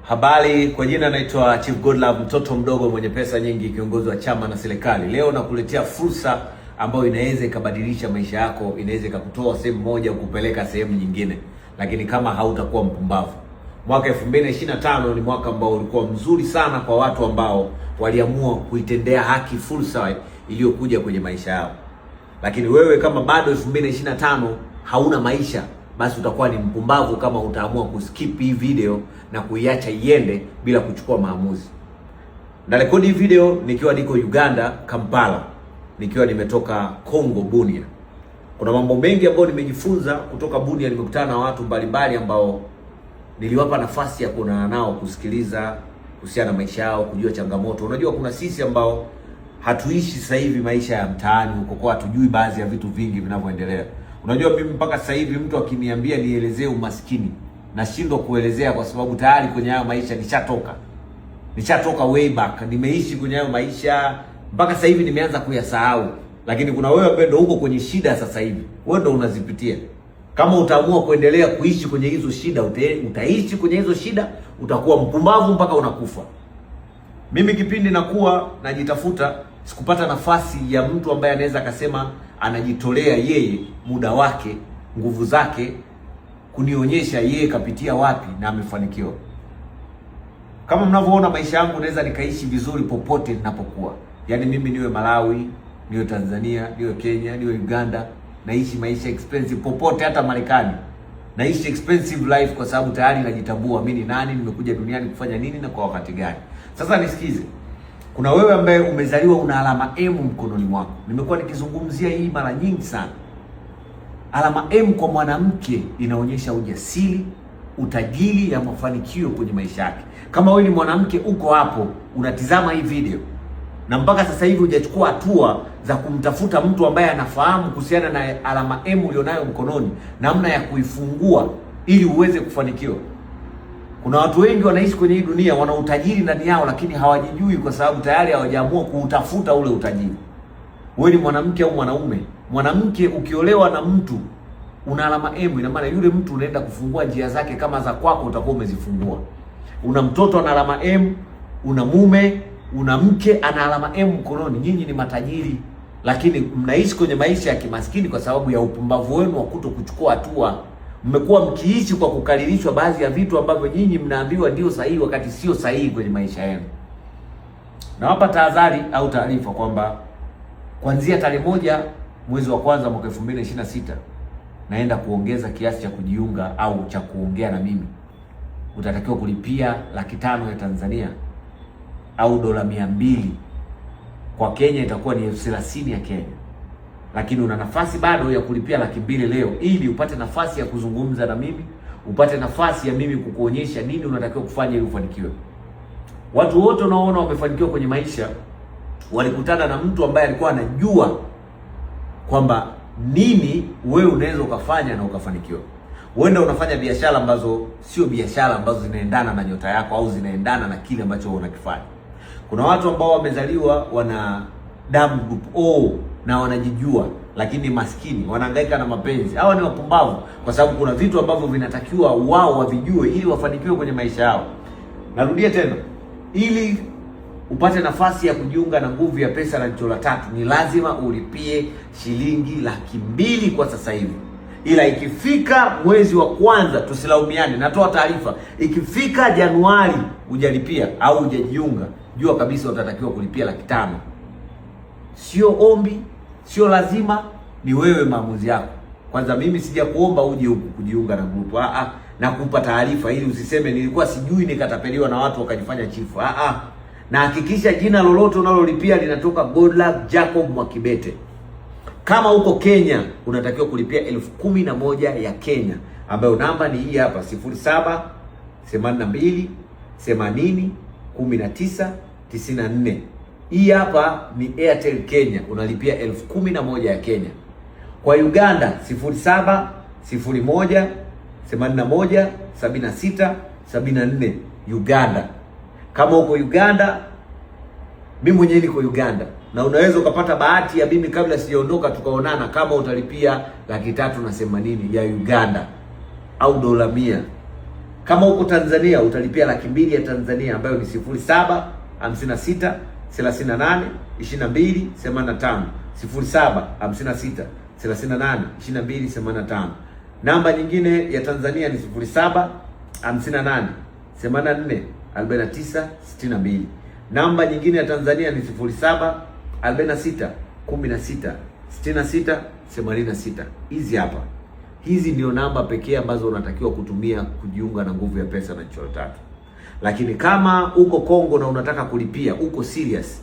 Habari, kwa jina naitwa Chief Godlove, mtoto mdogo mwenye pesa nyingi, kiongozi wa chama na serikali. Leo nakuletea fursa ambayo inaweza ikabadilisha maisha yako, inaweza ikakutoa sehemu moja kukupeleka sehemu nyingine, lakini kama hautakuwa mpumbavu. Mwaka 2025 ni mwaka ambao ulikuwa mzuri sana kwa watu ambao waliamua kuitendea haki fursa iliyokuja kwenye maisha yao. Lakini wewe kama bado 2025 hauna maisha, basi utakuwa ni mpumbavu kama utaamua kuskip hii video na kuiacha iende bila kuchukua maamuzi. Na rekodi hii video nikiwa niko Uganda, Kampala, nikiwa nimetoka Kongo, Bunia. Kuna mambo mengi ambayo nimejifunza kutoka Bunia. Nimekutana na watu mbalimbali ambao niliwapa nafasi ya kuonana nao, kusikiliza kuhusiana na maisha yao, kujua changamoto. Unajua kuna sisi ambao hatuishi sasa hivi maisha ya mtaani huko, kwa hatujui baadhi ya vitu vingi vinavyoendelea. Unajua mimi mpaka sasa hivi mtu akiniambia nielezee umaskini, nashindwa kuelezea kwa sababu tayari kwenye hayo maisha nishatoka way back. Nimeishi kwenye hayo maisha mpaka sasa hivi nimeanza kuyasahau. Lakini kuna wewe ambaye ndio uko kwenye shida sasa hivi, wewe ndio unazipitia. Kama utaamua kuendelea kuishi kwenye hizo shida, utaishi kwenye hizo shida, utakuwa mpumbavu mpaka unakufa. Mimi kipindi nakuwa najitafuta, sikupata nafasi ya mtu ambaye anaweza akasema anajitolea yeye muda wake, nguvu zake, kunionyesha yeye kapitia wapi na amefanikiwa. Kama mnavyoona maisha yangu naweza nikaishi vizuri popote ninapokuwa. Yaani mimi niwe Malawi, niwe Tanzania, niwe Kenya, niwe Uganda, naishi maisha expensive popote, hata Marekani. Naishi expensive life kwa sababu tayari najitambua mimi ni nani, nimekuja duniani kufanya nini na kwa wakati gani. Sasa nisikize. Kuna wewe ambaye umezaliwa una alama M mkononi mwako. Nimekuwa nikizungumzia hii mara nyingi sana. Alama M kwa mwanamke inaonyesha ujasiri, utajiri ya mafanikio kwenye maisha yake. Kama wewe ni mwanamke uko hapo unatizama hii video na mpaka sasa hivi hujachukua hatua za kumtafuta mtu ambaye anafahamu kuhusiana na alama M ulionayo mkononi, namna ya kuifungua ili uweze kufanikiwa. Kuna watu wengi wanaishi kwenye hii dunia wana utajiri ndani yao, lakini hawajijui kwa sababu tayari hawajaamua kuutafuta ule utajiri. Wewe ni mwanamke au mwanaume. Mwanamke ukiolewa na mtu una alama M, ina maana yule mtu unaenda kufungua njia zake kama za kwako utakuwa umezifungua. Una mtoto ana alama M, una mume, una mke ana alama M mkononi. Nyinyi ni matajiri, lakini mnaishi kwenye maisha ya kimaskini kwa sababu ya upumbavu wenu wa kuto kuchukua hatua. Mmekuwa mkiishi kwa kukalilishwa baadhi ya vitu ambavyo nyinyi mnaambiwa ndio sahihi wakati sio sahihi kwenye maisha yenu. Nawapa tahadhari au taarifa kwamba kuanzia tarehe 1 mwezi wa kwanza mwaka 2026 naenda kuongeza kiasi cha kujiunga au cha kuongea na mimi. Utatakiwa kulipia $500 ya Tanzania au dola 200. Kwa Kenya itakuwa ni 30,000 ya Kenya. Lakini una nafasi bado ya kulipia $200 leo ili upate nafasi ya kuzungumza na mimi, upate nafasi ya mimi kukuonyesha nini unatakiwa kufanya ili ufanikiwe. Watu wote unaoona wamefanikiwa kwenye maisha walikutana na mtu ambaye alikuwa anajua kwamba nini wewe unaweza ukafanya na ukafanikiwa. Uenda unafanya biashara ambazo sio biashara ambazo zinaendana na nyota yako au zinaendana na kile ambacho unakifanya. Kuna watu ambao wamezaliwa wana damu group O na wanajijua, lakini maskini, wanahangaika na mapenzi. Hawa ni wapumbavu kwa sababu kuna vitu ambavyo vinatakiwa wao wavijue ili wafanikiwe kwenye maisha yao. Narudia tena, ili upate nafasi ya kujiunga na Nguvu ya Pesa na Jicho la Tatu ni lazima ulipie shilingi $200 kwa sasa hivi. Ila ikifika mwezi wa kwanza, tusilaumiane, natoa taarifa, ikifika Januari hujalipia au hujajiunga, jua kabisa utatakiwa kulipia $500. Sio ombi, sio lazima, ni wewe maamuzi yako. Kwanza mimi sija kuomba uje huku kujiunga na grupu. Na kupa taarifa ili usiseme nilikuwa sijui nikatapeliwa na watu wakajifanya chifu. Na hakikisha jina lolote unalolipia linatoka Godlove Jacob Mwakibete. Kama uko Kenya unatakiwa kulipia 11,000 ya Kenya, ambayo namba ni hii hapa 07 82 80 19 94. Hii hapa ni Airtel Kenya, unalipia 11,000 ya Kenya. Kwa Uganda 07 01 81 76 74 Uganda. Kama uko Uganda, mimi mwenyewe niko Uganda, na unaweza ukapata bahati ya mimi kabla sijaondoka tukaonana kama utalipia $380 ya Uganda au dola 100. Kama uko Tanzania utalipia 200,000 ya Tanzania ambayo ni 0756 38 22 85, 0756 38 22 85. Namba nyingine ya Tanzania ni 0758 84 49 62. Namba nyingine ya Tanzania ni 0746 16 66 86. Hizi hapa. Hizi ndio namba pekee ambazo unatakiwa kutumia kujiunga na Nguvu ya Pesa na Chochoro Tatu. Lakini kama uko Kongo na unataka kulipia, uko serious,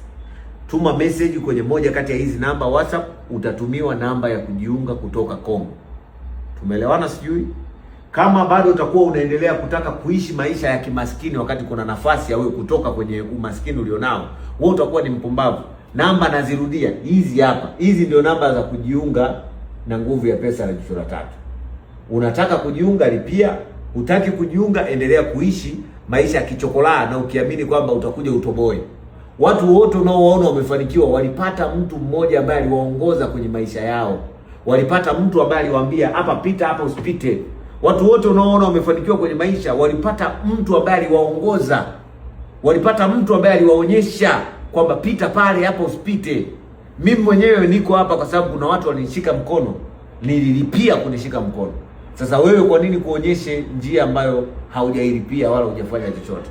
tuma message kwenye moja kati ya hizi namba WhatsApp, utatumiwa namba ya kujiunga kutoka Kongo. Tumeelewana sijui? Kama bado utakuwa unaendelea kutaka kuishi maisha ya kimaskini wakati kuna nafasi ya wewe kutoka kwenye umaskini ulionao, wewe utakuwa ni mpumbavu. Namba nazirudia, hizi hapa. Hizi ndio namba za kujiunga na Nguvu ya Pesa na Chochoro Tatu. Unataka kujiunga, lipia. Hutaki kujiunga, endelea kuishi maisha ya kichokolaa na ukiamini kwamba utakuja utoboe. Watu wote unaowaona wamefanikiwa walipata mtu mmoja ambaye aliwaongoza kwenye maisha yao. Walipata mtu ambaye aliwaambia hapa pita, hapa usipite. Watu wote unaoona wamefanikiwa kwenye maisha walipata mtu ambaye aliwaongoza. Walipata mtu ambaye aliwaonyesha kwamba pita pale, hapa usipite. Mimi mwenyewe niko hapa kwa sababu kuna watu walinishika mkono, nililipia kunishika mkono. Sasa wewe kwa nini kuonyeshe njia ambayo haujailipia wala hujafanya chochote?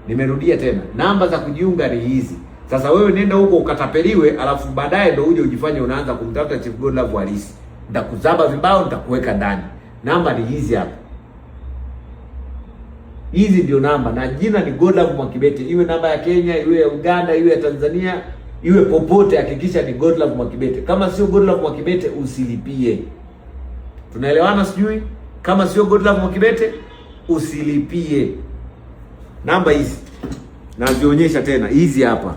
Nimerudia tena, namba za kujiunga ni hizi. Sasa wewe nenda huko ukatapeliwe, alafu baadaye ndio uje ujifanye unaanza kumtafuta Chief Godlove halisi. Nitakuzaba vibao, nitakuweka ndani. Namba ni hizi hapa. Hizi ndio namba, na jina ni Godlove Mwakibete. Iwe namba ya Kenya, iwe ya Uganda, iwe ya Tanzania, iwe popote, hakikisha ni Godlove Mwakibete. Kama sio Godlove Mwakibete usilipie. Tunaelewana sijui? Kama sio Godlove Mwakibete usilipie. Namba hizi nazionyesha tena, hizi hapa.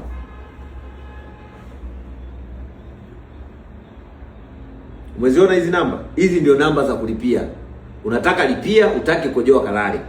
Umeziona hizi namba? Hizi ndio namba za kulipia. Unataka lipia, utaki kojoa kalale.